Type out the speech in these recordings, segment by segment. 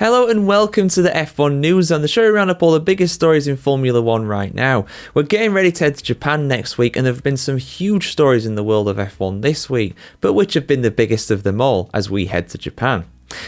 Hello and welcome to the F1 News Zone, the show round up all the biggest stories in Formula 1 right now. We're getting ready to head to Japan next week, and there have been some huge stories in the world of F1 this week, but which have been the biggest of them all as we head to Japan?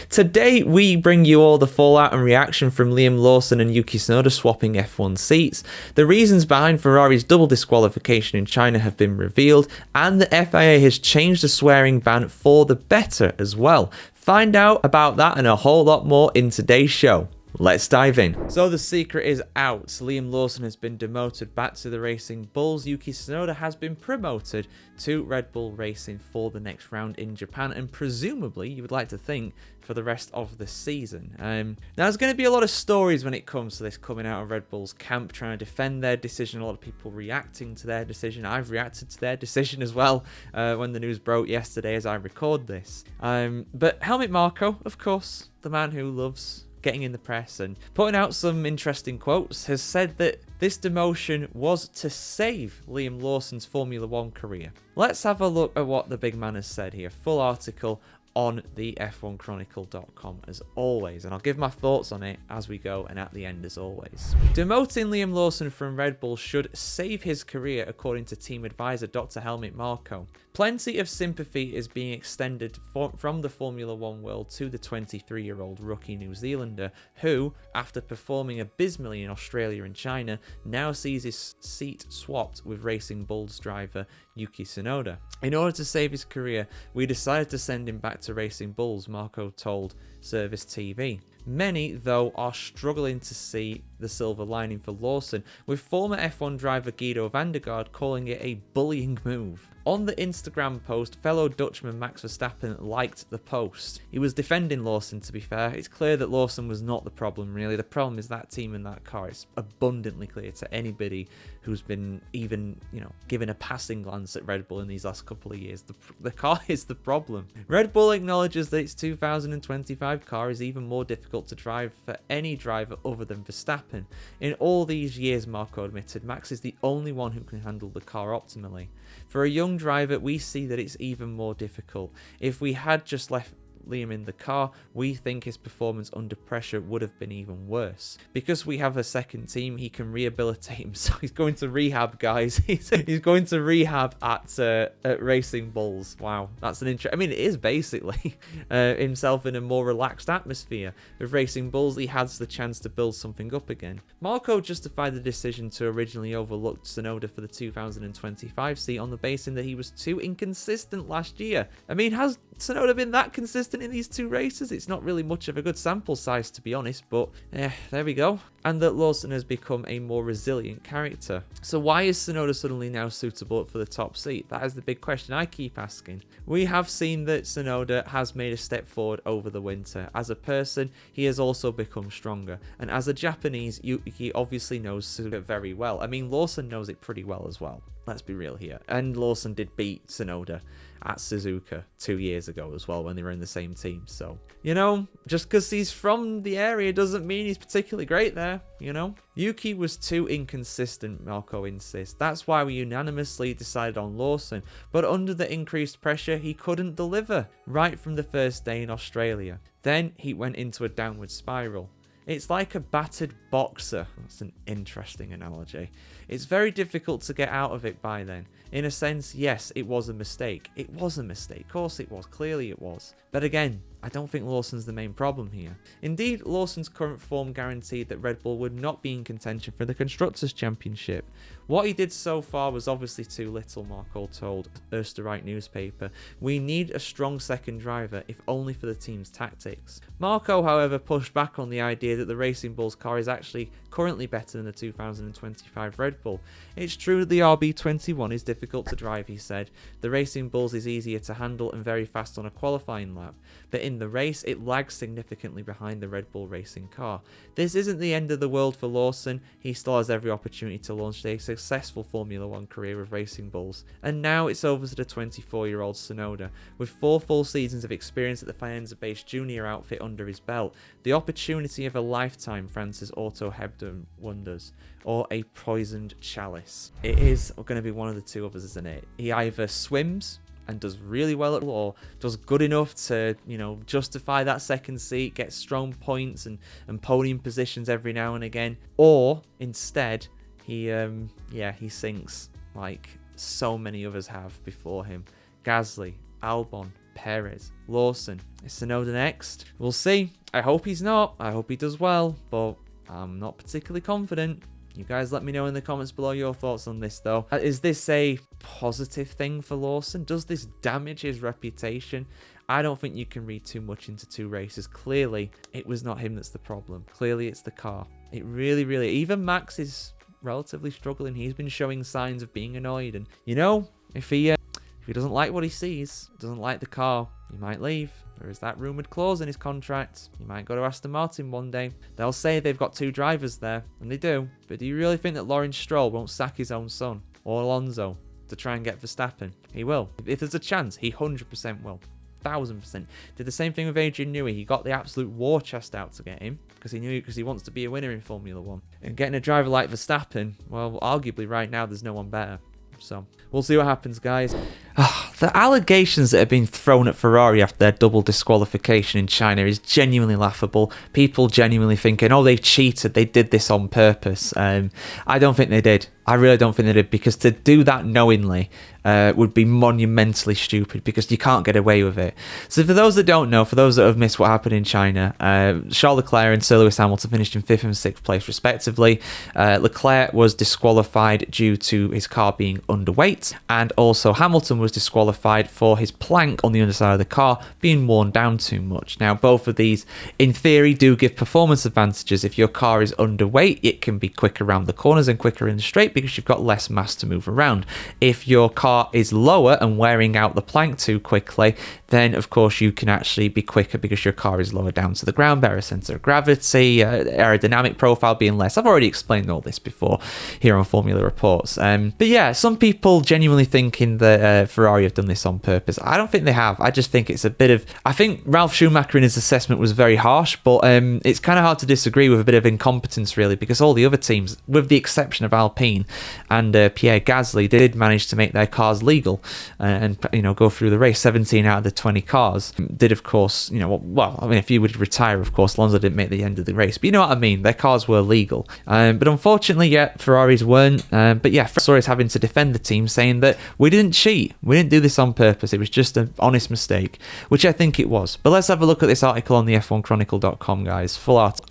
Today we bring you all the fallout and reaction from Liam Lawson and Yuki Tsunoda swapping F1 seats. The reasons behind Ferrari's double disqualification in China have been revealed, and the FIA has changed the swearing ban for the better as well. Find out about that and a whole lot more in today's show. Let's dive in. So the secret is out. Liam Lawson has been demoted back to the Racing Bulls. Yuki Tsunoda has been promoted to Red Bull Racing for the next round in Japan, and presumably, you would like to think, for the rest of the season. Now, there's going to be a lot of stories when it comes to this coming out of Red Bull's camp, trying to defend their decision. A lot of people reacting to their decision. I've reacted to their decision as well when the news broke yesterday as I record this. But Helmut Marko, of course, the man who loves getting in the press and putting out some interesting quotes, has said that this demotion was to save Liam Lawson's Formula 1 career. Let's have a look at what the big man has said here. Full article on the F1chronicle.com as always, and I'll give my thoughts on it as we go and at the end as always. Demoting Liam Lawson from Red Bull should save his career, according to team advisor Dr. Helmut Marko. Plenty of sympathy is being extended from the Formula 1 world to the 23-year-old rookie New Zealander who, after performing abysmally in Australia and China, now sees his seat swapped with Racing Bulls driver Yuki Tsunoda. In order to save his career, we decided to send him back to Racing Bulls, Marko told Service TV. Many, though, are struggling to see the silver lining for Lawson, with former F1 driver Guido van der Garde calling it a bullying move. On the Instagram post, fellow Dutchman Max Verstappen liked the post. He was defending Lawson, to be fair. It's clear that Lawson was not the problem, really. The problem is that team and that car. It's abundantly clear to anybody who's been even, given a passing glance at Red Bull in these last couple of years. The car is the problem. Red Bull acknowledges that its 2025 car is even more difficult to drive for any driver other than Verstappen. In all these years, Marko admitted, Max is the only one who can handle the car optimally. For a young driver, we see that it's even more difficult. If we had just left Liam in the car, we think his performance under pressure would have been even worse. Because we have a second team, he can rehabilitate himself. He's going to rehab, guys. He's going to rehab at Racing Bulls. Wow, that's an interesting. I mean, it is basically himself in a more relaxed atmosphere. With Racing Bulls, he has the chance to build something up again. Marko justified the decision to originally overlook Tsunoda for the 2025 seat on the basis that he was too inconsistent last year. I mean, has Tsunoda been that consistent in these two races? It's not really much of a good sample size, to be honest, but there we go. And that Lawson has become a more resilient character. So why is Tsunoda suddenly now suitable for the top seat? That is the big question I keep asking. We have seen that Tsunoda has made a step forward over the winter. As a person, he has also become stronger. And as a Japanese, Yuki obviously knows Tsunoda very well. I mean, Lawson knows it pretty well as well. Let's be real here. And Lawson did beat Tsunoda at Suzuka 2 years ago as well when they were in the same team. So, just because he's from the area doesn't mean he's particularly great there, Yuki was too inconsistent, Marko insists. That's why we unanimously decided on Lawson. But under the increased pressure, he couldn't deliver right from the first day in Australia. Then he went into a downward spiral. It's like a battered boxer. That's an interesting analogy. It's very difficult to get out of it by then. In a sense, yes, it was a mistake. It was a mistake. Of course it was. Clearly it was. But again, I don't think Lawson's the main problem here. Indeed, Lawson's current form guaranteed that Red Bull would not be in contention for the Constructors' Championship. What he did so far was obviously too little, Marko told Österreich newspaper. We need a strong second driver, if only for the team's tactics. Marko, however, pushed back on the idea that the Racing Bulls car is actually currently better than the 2025 Red Bull. It's true that the RB21 is difficult to drive, he said. The Racing Bulls is easier to handle and very fast on a qualifying lap. But in the race, it lags significantly behind the Red Bull racing car. This isn't the end of the world for Lawson. He still has every opportunity to launch a successful Formula 1 career with Racing Bulls. And now it's over to the 24-year-old Tsunoda. With 4 full seasons of experience at the Faenza-based junior outfit under his belt, the opportunity of a lifetime, Francis Otto Hebden wonders, or a poisoned chalice. It is going to be one of the two of us, isn't it? He either swims and does really well at or does good enough to, you know, justify that second seat, get strong points and podium positions every now and again, or instead he sinks like so many others have before him. Gasly, Albon, Perez, Lawson. Is Tsunoda next? We'll see. I hope he's not. I hope he does well, but I'm not particularly confident. You guys let me know in the comments below your thoughts on this though. Is this a positive thing for Lawson? Does this damage his reputation? I don't think you can read too much into 2 races. Clearly, it was not him that's the problem. Clearly, it's the car. It really... Even Max is relatively struggling. He's been showing signs of being annoyed. And, you know, if he doesn't like what he sees, doesn't like the car, he might leave. There is that rumoured clause in his contract. He might go to Aston Martin one day. They'll say they've got 2 drivers there, and they do. But do you really think that Lawrence Stroll won't sack his own son, or Alonso, to try and get Verstappen? He will. If there's a chance, he 100% will. 1000%. Did the same thing with Adrian Newey. He got the absolute war chest out to get him because he wants to be a winner in Formula 1. And getting a driver like Verstappen, well, arguably right now there's no one better. So we'll see what happens, guys. The allegations that have been thrown at Ferrari after their double disqualification in China is genuinely laughable. People genuinely thinking, oh, they cheated, they did this on purpose. I don't think they did. I really don't think they did, because to do that knowingly would be monumentally stupid, because you can't get away with it. So for those that don't know, for those that have missed what happened in China, Charles Leclerc and Sir Lewis Hamilton finished in 5th and 6th place respectively. Leclerc was disqualified due to his car being underweight, and also Hamilton was disqualified for his plank on the underside of the car being worn down too much. Now, both of these in theory do give performance advantages. If your car is underweight, it can be quicker around the corners and quicker in the straight because you've got less mass to move around. If your car is lower and wearing out the plank too quickly, then of course you can actually be quicker because your car is lower down to the ground, better center of gravity, aerodynamic profile being less. I've already explained all this before here on Formula Reports. But yeah, some people genuinely thinking that Ferrari have done this on purpose. I don't think they have. I just think it's a bit of... I think Ralf Schumacher in his assessment was very harsh, but it's kind of hard to disagree with a bit of incompetence really, because all the other teams, with the exception of Alpine and Pierre Gasly, they did manage to make their cars legal and go through the race. 17 out of the 20 cars did, of course, well, I mean, if you would retire, of course, Alonso didn't make the end of the race, but you know what I mean, their cars were legal. But unfortunately, yeah, Ferraris weren't. But yeah, Ferrari is having to defend the team, saying that we didn't cheat, we didn't do this on purpose, it was just an honest mistake, which I think it was. But let's have a look at this article on the F1chronicle.com, guys. Full art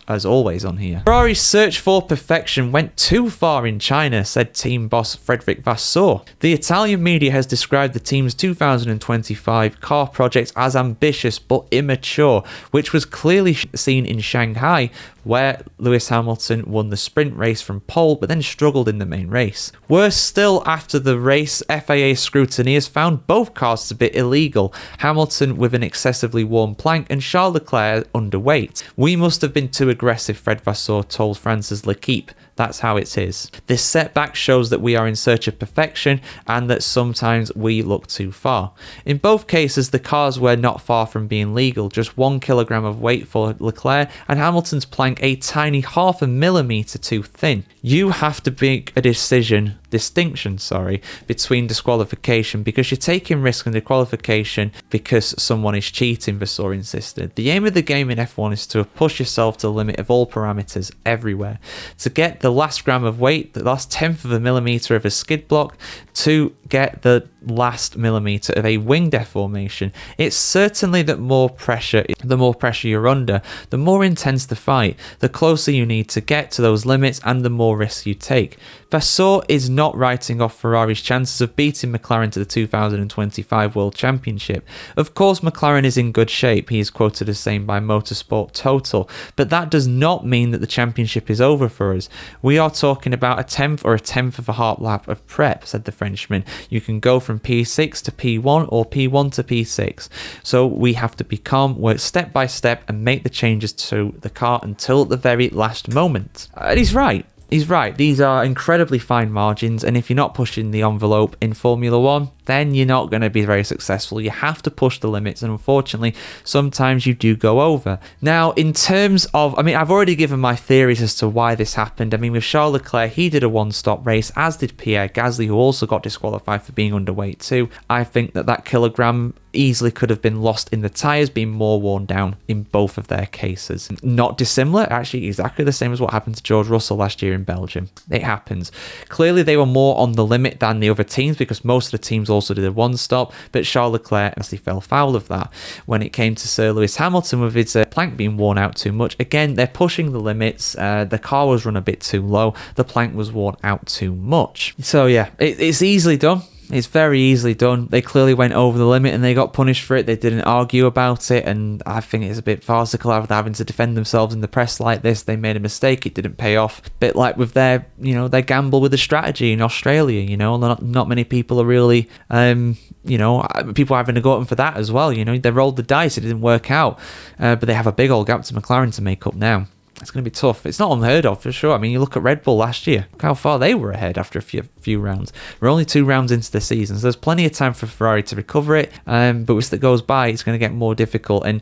as always on here. Ferrari's search for perfection went too far in China, said team boss Frederic Vasseur. The Italian media has described the team's 2025 car project as ambitious but immature, which was clearly seen in Shanghai, where Lewis Hamilton won the sprint race from pole but then struggled in the main race. Worse still, after the race, FIA scrutineers found both cars to be illegal, Hamilton with an excessively worn plank and Charles Leclerc underweight. We must have been too aggressive, Fred Vasseur told France's L'Equipe. That's how it is. This setback shows that we are in search of perfection and that sometimes we look too far. In both cases, the cars were not far from being legal, just 1 kilogram of weight for Leclerc and Hamilton's plank a tiny 0.5 millimeter too thin. You have to make a distinction between disqualification, because you're taking risk and disqualification because someone is cheating, Vasseur insisted. The aim of the game in F1 is to push yourself to the limit of all parameters everywhere. To get the last gram of weight, the last 1/10 of a millimeter of a skid block, to get the last millimeter of a wing deformation. It's certainly that the more pressure you're under, the more intense the fight, the closer you need to get to those limits and the more risks you take. Vasseur is not writing off Ferrari's chances of beating McLaren to the 2025 World Championship. Of course, McLaren is in good shape, he is quoted as saying by Motorsport Total, but that does not mean that the championship is over for us. We are talking about a 10th or a 10th of a half lap of prep, said the Frenchman. You can go from P6 to P1 or P1 to P6. So we have to be calm, work step by step and make the changes to the car until the very last moment. And he's right. he's right. These are incredibly fine margins, and if you're not pushing the envelope in Formula One, then you're not going to be very successful. You have to push the limits, and unfortunately, sometimes you do go over. Now, in terms of, I've already given my theories as to why this happened. With Charles Leclerc, he did a one-stop race, as did Pierre Gasly, who also got disqualified for being underweight too. I think that kilogram easily could have been lost in the tyres, being more worn down in both of their cases. Not dissimilar, actually exactly the same as what happened to George Russell last year in Belgium. It happens. Clearly they were more on the limit than the other teams, because most of the teams also did a one stop, but Charles Leclerc actually fell foul of that. When it came to Sir Lewis Hamilton with his plank being worn out too much, again, they're pushing the limits. The car was run a bit too low, the plank was worn out too much. So yeah, it's easily done. It's very easily done. They clearly went over the limit and they got punished for it. They didn't argue about it, and I think it's a bit farcical having to defend themselves in the press like this. They made a mistake. It didn't pay off. Bit like with their gamble with the strategy in Australia. Not many people are really, people are having to go at them for that as well. They rolled the dice. It didn't work out, but they have a big old gap to McLaren to make up now. It's going to be tough. It's not unheard of for sure. You look at Red Bull last year. Look how far they were ahead after a few rounds. We're only 2 rounds into the season, so there's plenty of time for Ferrari to recover it. But as it goes by, it's going to get more difficult. And,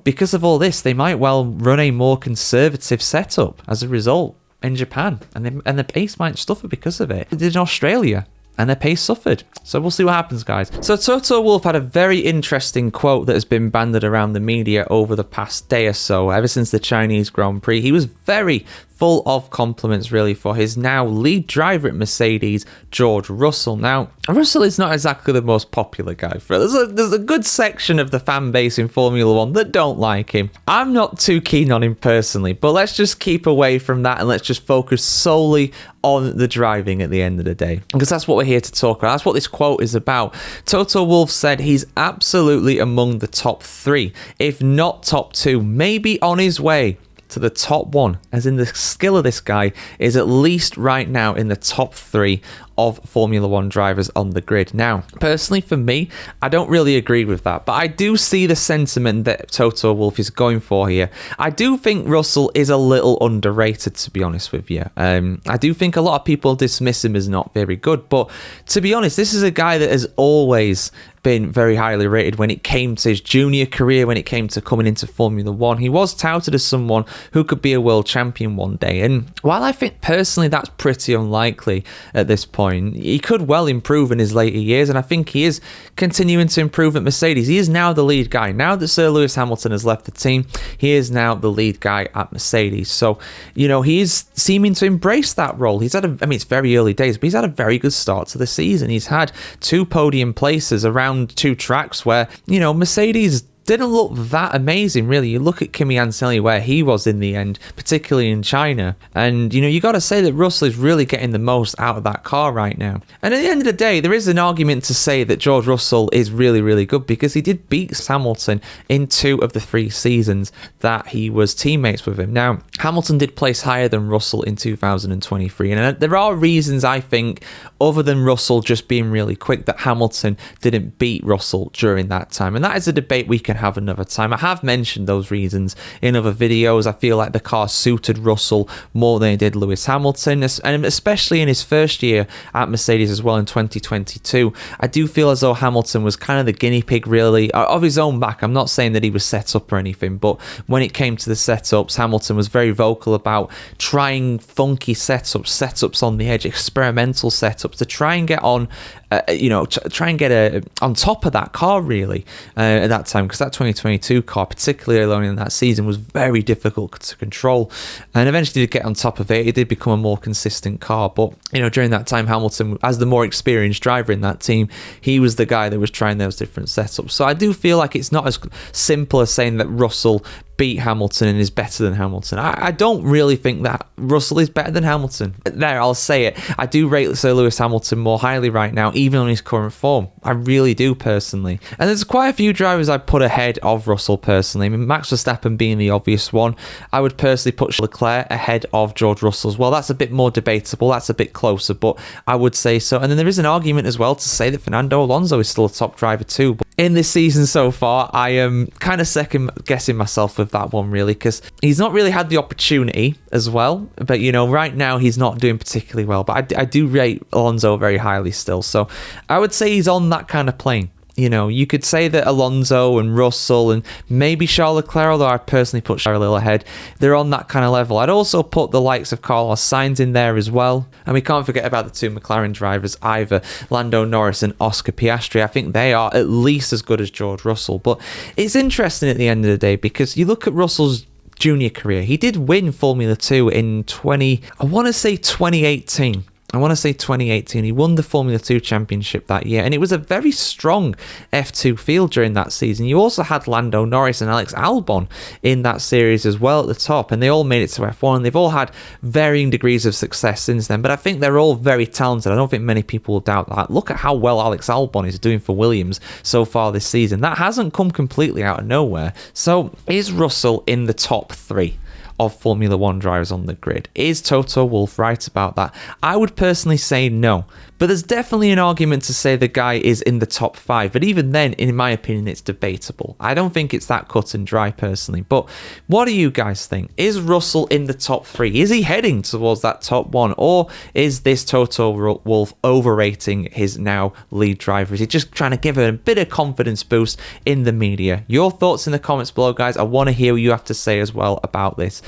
because of all this, they might well run a more conservative setup as a result in Japan. And the pace might suffer because of it. They did in Australia, and their pace suffered. So we'll see what happens, guys. So Toto Wolff had a very interesting quote that has been banded around the media over the past day or so, ever since the Chinese Grand Prix. He was very full of compliments, really, for his now lead driver at Mercedes, George Russell. Now, Russell is not exactly the most popular guy. There's a good section of the fan base in Formula One that don't like him. I'm not too keen on him personally, but let's just keep away from that and let's just focus solely on the driving at the end of the day, because that's what we're here to talk about. That's what this quote is about. Toto Wolff said he's absolutely among the top 3, if not top 2, maybe on his way to the top 1, as in the skill of this guy is at least right now in the top 3 of Formula One drivers on the grid. Now, personally for me, I don't really agree with that, but I do see the sentiment that Toto Wolff is going for here. I do think Russell is a little underrated, to be honest with you. I do think a lot of people dismiss him as not very good, but to be honest, this is a guy that has always been very highly rated when it came to his junior career, when it came to coming into Formula One. He was touted as someone who could be a world champion one day, and while I think personally that's pretty unlikely at this point, he could well improve in his later years, and I think he is continuing to improve at Mercedes. He is now the lead guy. Now that Sir Lewis Hamilton has left the team, he is now the lead guy at Mercedes. So, he is seeming to embrace that role. He's had it's very early days, but he's had a very good start to the season. He's had 2 podium places around 2 tracks where, Mercedes didn't look that amazing, really. You look at Kimi Antonelli, where he was in the end, particularly in China, and you got to say that Russell is really getting the most out of that car right now. And at the end of the day, there is an argument to say that George Russell is really, really good, because he did beat Hamilton in 2 of the 3 seasons that he was teammates with him. Now, Hamilton did place higher than Russell in 2023, and there are reasons, I think, other than Russell just being really quick, that Hamilton didn't beat Russell during that time, and that is a debate we can have another time. I have mentioned those reasons in other videos. I feel like the car suited Russell more than it did Lewis Hamilton, and especially in his first year at Mercedes as well in 2022. I do feel as though Hamilton was kind of the guinea pig, really, of his own back. I'm not saying that he was set up or anything, but when it came to the setups, Hamilton was very vocal about trying funky setups on the edge, experimental setups to try and get on, on top of that car, really, at that time, because that 2022 car, particularly early on in that season, was very difficult to control, and eventually to get on top of it, it did become a more consistent car. But during that time, Hamilton, as the more experienced driver in that team, he was the guy that was trying those different setups. So I do feel like it's not as simple as saying that Russell beat Hamilton and is better than Hamilton. I don't really think that Russell is better than Hamilton. There, I'll say it. I do rate Sir Lewis Hamilton more highly right now, even on his current form. I really do, personally. And there's quite a few drivers I'd put ahead of Russell, personally. I mean, Max Verstappen being the obvious one. I would personally put Charles Leclerc ahead of George Russell as well. That's a bit more debatable. That's a bit closer, but I would say so. And then there is an argument as well to say that Fernando Alonso is still a top driver too. But in this season so far, I am kind of second guessing myself with that one, really, because he's not really had the opportunity as well. But, you know, right now he's not doing particularly well. But I do rate Alonso very highly still. So I would say he's on that kind of plane. You know, you could say that Alonso and Russell and maybe Charles Leclerc, although I personally put Charles a little ahead, they're on that kind of level. I'd also put the likes of Carlos Sainz in there as well. And we can't forget about the two McLaren drivers either, Lando Norris and Oscar Piastri. I think they are at least as good as George Russell. But it's interesting at the end of the day because you look at Russell's junior career. He did win Formula 2 in 2018. He won the Formula 2 championship that year, and it was a very strong F2 field during that season. You also had Lando Norris and Alex Albon in that series as well at the top, and they all made it to F1, and they've all had varying degrees of success since then, but I think they're all very talented. I don't think many people will doubt that. Look at how well Alex Albon is doing for Williams so far this season. That hasn't come completely out of nowhere. So is Russell in the top 3 of Formula 1 drivers on the grid? Is Toto Wolff right about that? I would personally say no. But there's definitely an argument to say the guy is in the top 5. But even then, in my opinion, it's debatable. I don't think it's that cut and dry personally. But what do you guys think? Is Russell in the top 3? Is he heading towards that top 1? Or is this Toto Wolff overrating his now lead driver? Is he just trying to give a bit of confidence boost in the media? Your thoughts in the comments below, guys. I want to hear what you have to say as well about this.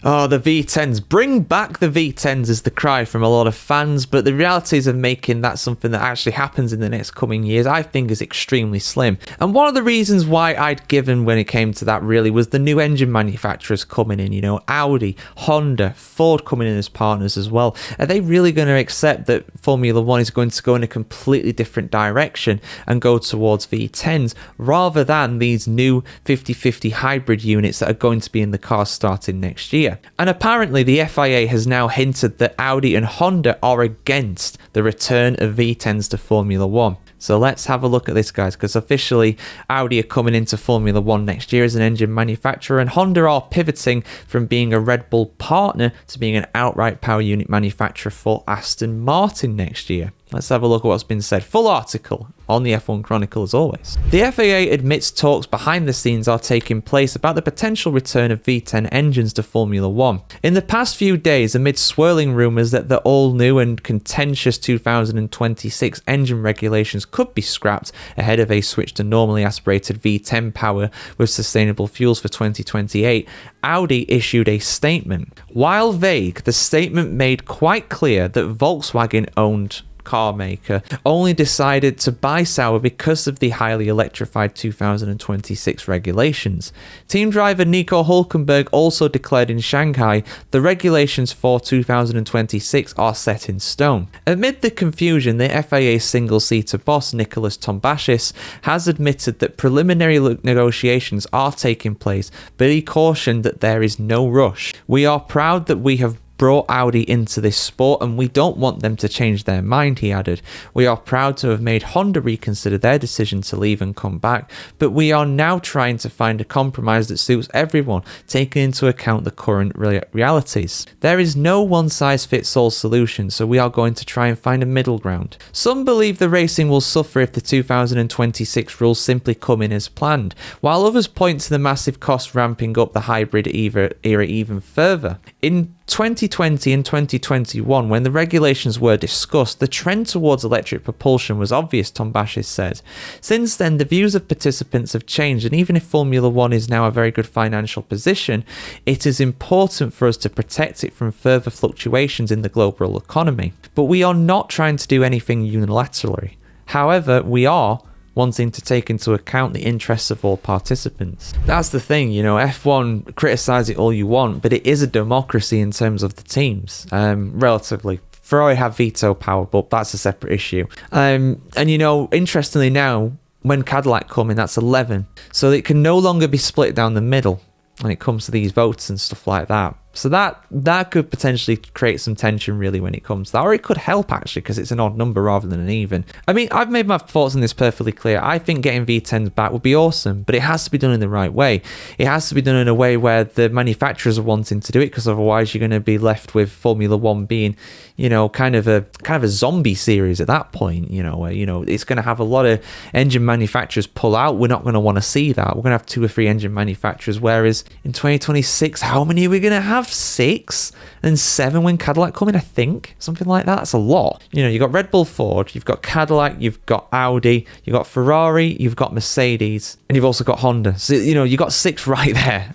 Oh, the V10s. Bring back the V10s is the cry from a lot of fans, but the realities of making that something that actually happens in the next coming years, I think, is extremely slim. And one of the reasons why I'd given when it came to that really was the new engine manufacturers coming in, you know, Audi, Honda, Ford coming in as partners as well. Are they really going to accept that Formula 1 is going to go in a completely different direction and go towards V10s rather than these new 50-50 hybrid units that are going to be in the cars starting next year? And apparently the FIA has now hinted that Audi and Honda are against the return of V10s to Formula 1. So let's have a look at this, guys, because officially Audi are coming into Formula 1 next year as an engine manufacturer, and Honda are pivoting from being a Red Bull partner to being an outright power unit manufacturer for Aston Martin next year. Let's have a look at what's been said. Full article on the F1 Chronicle as always. The FIA admits talks behind the scenes are taking place about the potential return of V10 engines to Formula 1. In the past few days, amid swirling rumours that the all-new and contentious 2026 engine regulations could be scrapped ahead of a switch to normally aspirated V10 power with sustainable fuels for 2028, Audi issued a statement. While vague, the statement made quite clear that Volkswagen-owned car maker only decided to buy Sauber because of the highly electrified 2026 regulations. Team driver Nico Hülkenberg also declared in Shanghai the regulations for 2026 are set in stone. Amid the confusion, the FIA single-seater boss Nicolas Tombashis has admitted that preliminary negotiations are taking place, but he cautioned that there is no rush. We are proud that we have brought Audi into this sport and we don't want them to change their mind, he added. We are proud to have made Honda reconsider their decision to leave and come back, but we are now trying to find a compromise that suits everyone, taking into account the current realities. There is no one-size-fits-all solution, so we are going to try and find a middle ground. Some believe the racing will suffer if the 2026 rules simply come in as planned, while others point to the massive cost ramping up the hybrid era even further. In 2020 and 2021, when the regulations were discussed, the trend towards electric propulsion was obvious, Tombashis said. Since then, the views of participants have changed, and even if Formula 1 is now a very good financial position, it is important for us to protect it from further fluctuations in the global economy. But we are not trying to do anything unilaterally. However, we are wanting to take into account the interests of all participants. That's the thing, you know, F1, criticise it all you want, but it is a democracy in terms of the teams, relatively. Ferrari have veto power, but that's a separate issue. And, you know, interestingly now, when Cadillac come in, that's 11. So it can no longer be split down the middle when it comes to these votes and stuff like that. So that could potentially create some tension really when it comes to that, or it could help actually because it's an odd number rather than an even. I mean, I've made my thoughts on this perfectly clear. I think getting V10s back would be awesome, but it has to be done in the right way. It has to be done in a way where the manufacturers are wanting to do it, because otherwise you're going to be left with Formula One being, you know, kind of a zombie series at that point, you know, where, you know, it's going to have a lot of engine manufacturers pull out. We're not going to want to see that. We're going to have 2 or 3 engine manufacturers, whereas in 2026, how many are we going to have? 6 and 7 when Cadillac come in, I think, something like that. That's a lot. You know, you've got Red Bull, Ford, you've got Cadillac, you've got Audi, you've got Ferrari, you've got Mercedes, and you've also got Honda. So, you know, you've got 6 right there.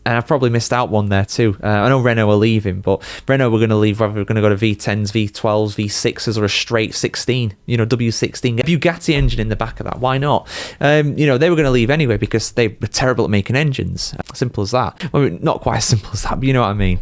And I've probably missed out one there too. I know Renault are leaving, but Renault we're going to leave whether we're going to go to V10s, V12s, V6s, or a straight 16, you know, W16. Get a Bugatti engine in the back of that. Why not? You know, they were going to leave anyway because they were terrible at making engines. Simple as that. Well, not quite as simple as that, but you know what I mean.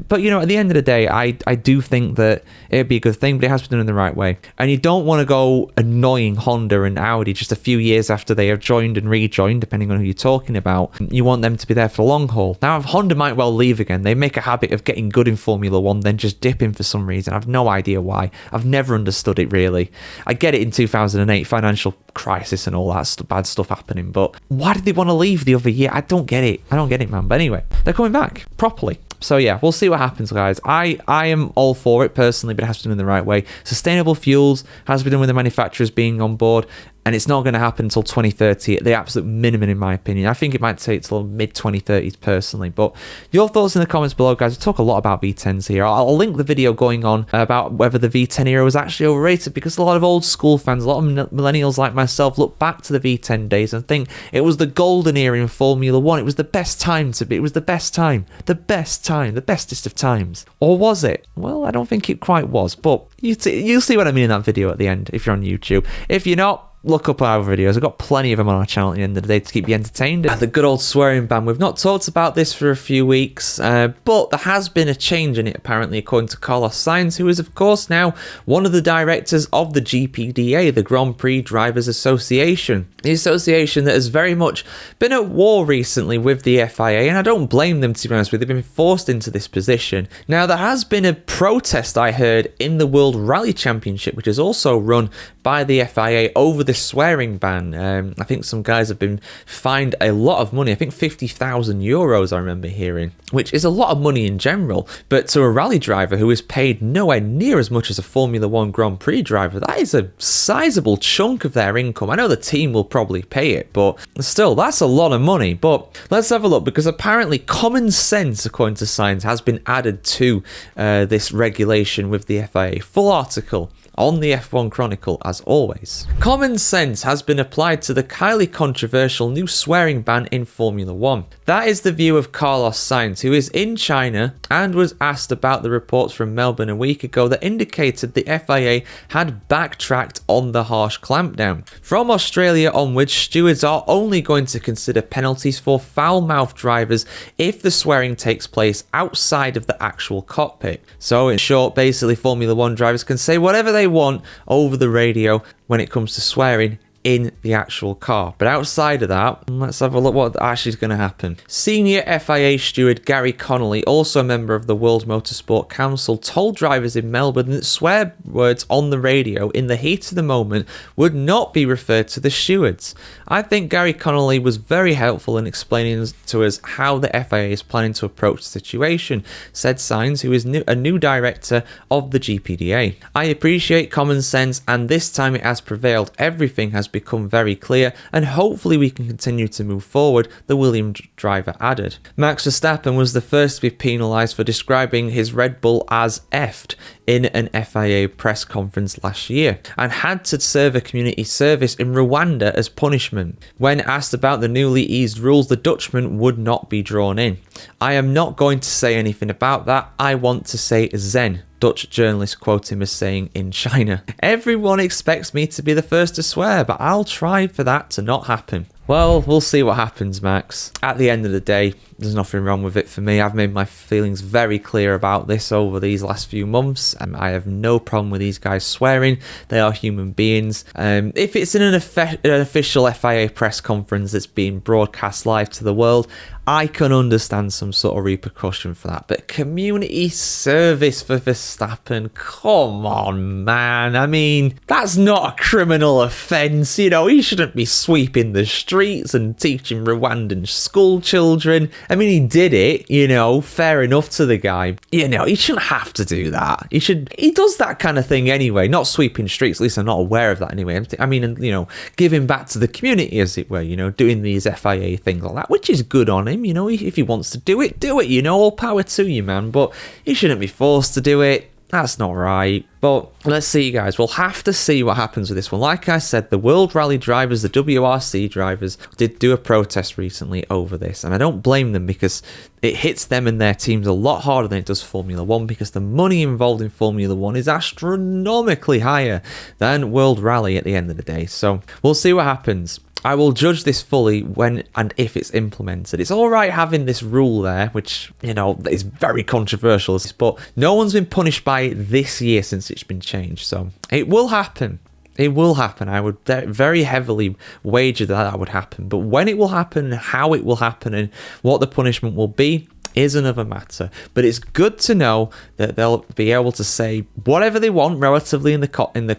But, you know, at the end of the day, I do think that it'd be a good thing, but it has to be done in the right way. And you don't want to go annoying Honda and Audi just a few years after they have joined and rejoined, depending on who you're talking about. You want them to be there for the long haul. Now, if Honda might well leave again, they make a habit of getting good in Formula One, then just dipping for some reason. I've no idea why. I've never understood it, really. I get it in 2008, financial crisis and all that bad stuff happening, but why did they want to leave the other year? I don't get it, man. But anyway, they're coming back properly. So yeah, we'll see what happens, guys. I am all for it personally, but it has to be done in the right way. Sustainable fuels has to be done with the manufacturers being on board, and it's not going to happen until 2030 at the absolute minimum, in my opinion. I think it might take till mid-2030s personally, but your thoughts in the comments below, guys. We talk a lot about V10s here. I'll link the video going on about whether the V10 era was actually overrated, because a lot of old school fans, a lot of millennials like myself, look back to the V10 days and think it was the golden era in Formula One. It was the best time to be. It was the best time. The bestest of times. Or was it? Well, I don't think it quite was, but you'll see what I mean in that video at the end if you're on YouTube. If you're not, look up our videos. I've got plenty of them on our channel at the end of the day to keep you entertained. The good old swearing ban. We've not talked about this for a few weeks, but there has been a change in it, apparently, according to Carlos Sainz, who is, of course, now one of the directors of the GPDA, the Grand Prix Drivers Association. The association that has very much been at war recently with the FIA, and I don't blame them, to be honest with you. They've been forced into this position. Now, there has been a protest, I heard, in the World Rally Championship, which is also run by the FIA, over the swearing ban. I think some guys have been fined a lot of money. I think 50,000 euros, I remember hearing, which is a lot of money in general. But to a rally driver who is paid nowhere near as much as a Formula One Grand Prix driver, that is a sizable chunk of their income. I know the team will probably pay it, but still, that's a lot of money. But let's have a look, because apparently common sense, according to Sainz, has been added to this regulation with the FIA. Full article on the F1 Chronicle, as always. Common sense has been applied to the highly controversial new swearing ban in Formula One. That is the view of Carlos Sainz, who is in China and was asked about the reports from Melbourne a week ago that indicated the FIA had backtracked on the harsh clampdown. From Australia onwards, stewards are only going to consider penalties for foul-mouthed drivers if the swearing takes place outside of the actual cockpit. So in short, basically, Formula One drivers can say whatever they want over the radio when it comes to swearing in the actual car. But outside of that, let's have a look what actually is going to happen. Senior FIA steward Gary Connolly, also a member of the World Motorsport Council, told drivers in Melbourne that swear words on the radio in the heat of the moment would not be referred to the stewards. I think Gary Connolly was very helpful in explaining to us how the FIA is planning to approach the situation, said Sainz, who is a new director of the GPDA. I appreciate common sense, and this time it has prevailed. Everything has become very clear, and hopefully we can continue to move forward, the Williams driver added. Max Verstappen was the first to be penalised for describing his Red Bull as effed in an FIA press conference last year, and had to serve a community service in Rwanda as punishment. When asked about the newly eased rules, the Dutchman would not be drawn in. I am not going to say anything about that. I want to say Zen. Dutch journalists quote him as saying in China. Everyone expects me to be the first to swear, but I'll try for that to not happen. Well, we'll see what happens, Max. At the end of the day, there's nothing wrong with it for me. I've made my feelings very clear about this over these last few months. I have no problem with these guys swearing. They are human beings. If it's in an official FIA press conference that's being broadcast live to the world, I can understand some sort of repercussion for that. But community service for Verstappen, come on, man. I mean, that's not a criminal offence. You know, he shouldn't be sweeping the streets and teaching Rwandan school children. I mean, he did it, you know, fair enough to the guy. You know, he shouldn't have to do that. He does that kind of thing anyway, not sweeping streets. At least I'm not aware of that anyway. I mean, you know, giving back to the community, as it were, you know, doing these FIA things like that, which is good on him. You know, if he wants to do it, you know, all power to you, man. But he shouldn't be forced to do it. That's not right. But let's see, guys. We'll have to see what happens with this one. Like I said, the World Rally drivers, the WRC drivers, did do a protest recently over this. And I don't blame them, because it hits them and their teams a lot harder than it does Formula 1, because the money involved in Formula 1 is astronomically higher than World Rally at the end of the day. So we'll see what happens. I will judge this fully when and if it's implemented. It's all right having this rule there, which, you know, is very controversial, but no one's been punished by it this year since it's been changed. So it will happen. It will happen. I would very heavily wager that would happen. But when it will happen, how it will happen, and what the punishment will be is another matter. But it's good to know that they'll be able to say whatever they want relatively in the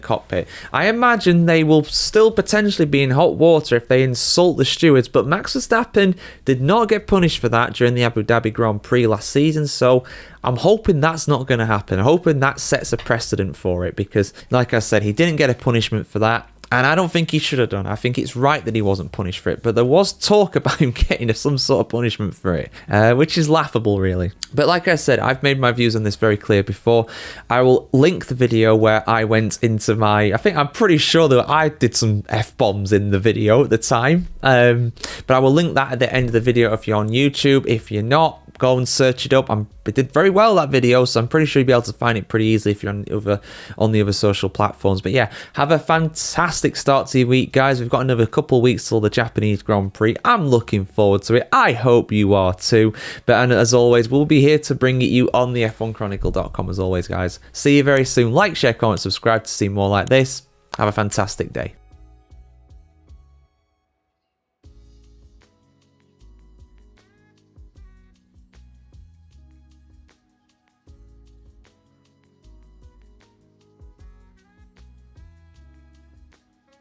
cockpit. I imagine they will still potentially be in hot water if they insult the stewards, but Max Verstappen did not get punished for that during the Abu Dhabi Grand Prix last season, so I'm hoping that's not going to happen. I'm hoping that sets a precedent for it, because, like I said, he didn't get a punishment for that. And I don't think he should have done. I think it's right that he wasn't punished for it. But there was talk about him getting some sort of punishment for it, which is laughable, really. But like I said, I've made my views on this very clear before. I will link the video where I went into I'm pretty sure that I did some F-bombs in the video at the time. But I will link that at the end of the video if you're on YouTube. If you're not, go and search it up. It did very well, that video, so I'm pretty sure you'll be able to find it pretty easily if you're on the other social platforms. But yeah, have a fantastic start to your week, guys. We've got another couple of weeks till the Japanese Grand Prix. I'm looking forward to it. I hope you are too. But as always, we'll be here to bring it you on the F1Chronicle.com as always, guys. See you very soon. Like, share, comment, subscribe to see more like this. Have a fantastic day.